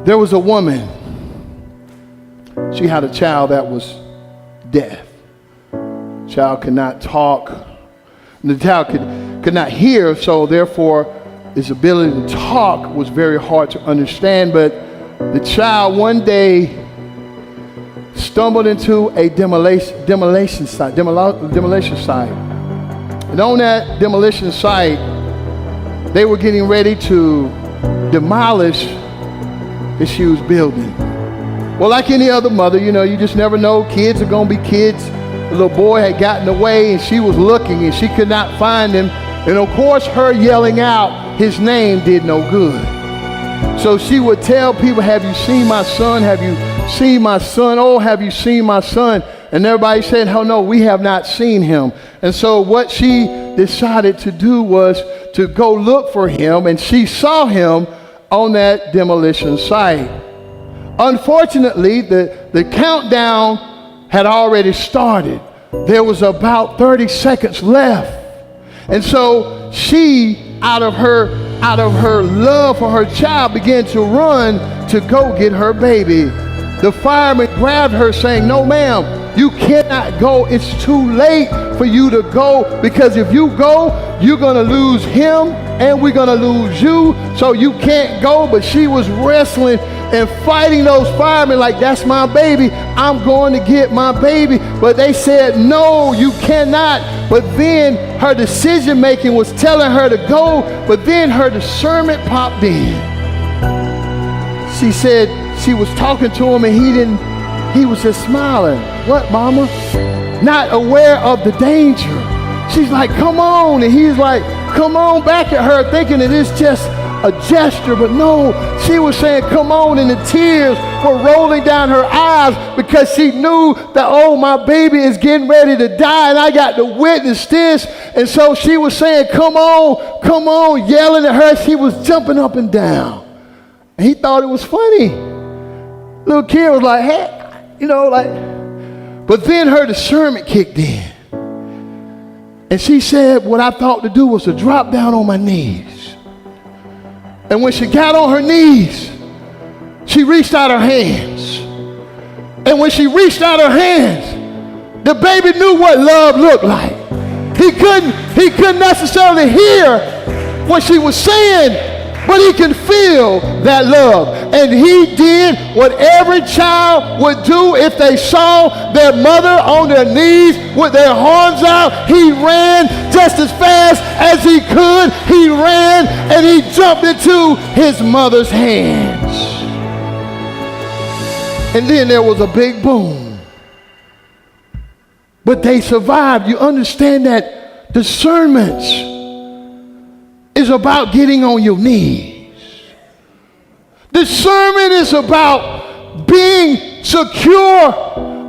There was a woman. She had a child that was deaf. Child could not talk. The child could not hear, so therefore his ability to talk was very hard to understand. But the child one day stumbled into a demolition site. And on that demolition site, they were getting ready to demolish this huge building. Well, like any other mother, you just never know. Kids are going to be kids. The little boy had gotten away, and she was looking, and she could not find him. And of course, her yelling out his name did no good. So she would tell people, have you seen my son? Have you seen my son? Oh, have you seen my son? And everybody said, oh, no, we have not seen him. And so what she decided to do was to go look for him, and she saw him on that demolition site. Unfortunately, the countdown had already started. There was about 30 seconds left. And so she, out of her love for her child, began to run to go get her baby. The fireman grabbed her saying, no, ma'am, you cannot go. It's too late for you to go, because if you go, you're going to lose him and we're going to lose you. So you can't go. But she was wrestling and fighting those firemen like, that's my baby. I'm going to get my baby. But they said, no, you cannot. But then her decision making was telling her to go. But then her discernment popped in. She said she was talking to him, and he was just smiling. What, mama? Not aware of the danger. She's like, come on. And he's like, come on, back at her, thinking that it's just a gesture. But no, she was saying, come on. And the tears were rolling down her eyes, because she knew that, oh, my baby is getting ready to die, and I got to witness this. And so she was saying, come on, yelling at her. She was jumping up and down. And he thought it was funny. Little kid was like, hey, but then her discernment kicked in. And she said, what I thought to do was to drop down on my knees. And when she got on her knees, she reached out her hands. And when she reached out her hands, the baby knew what love looked like. He couldn't necessarily hear what she was saying, but he can feel that love. And he did what every child would do if they saw their mother on their knees with their arms out. He ran just as fast as he could. He ran and he jumped into his mother's hands. And then there was a big boom. But they survived. You understand that discernment is about getting on your knees. Discernment is about being secure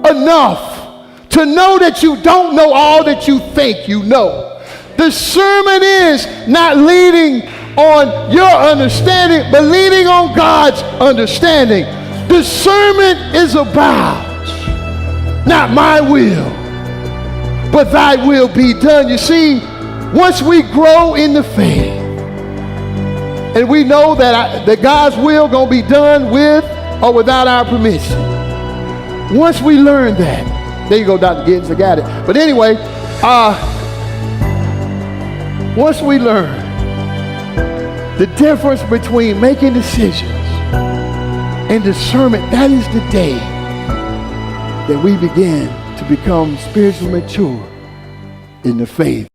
enough to know that you don't know all that you think you know. Discernment is not leaning on your understanding, but leaning on God's understanding. Discernment is about not my will, but thy will be done. You see, once we grow in the faith, and we know that God's will going to be done with or without our permission. Once we learn that, there you go, Dr. Giddens, I got it. But anyway, once we learn the difference between making decisions and discernment, that is the day that we begin to become spiritually mature in the faith.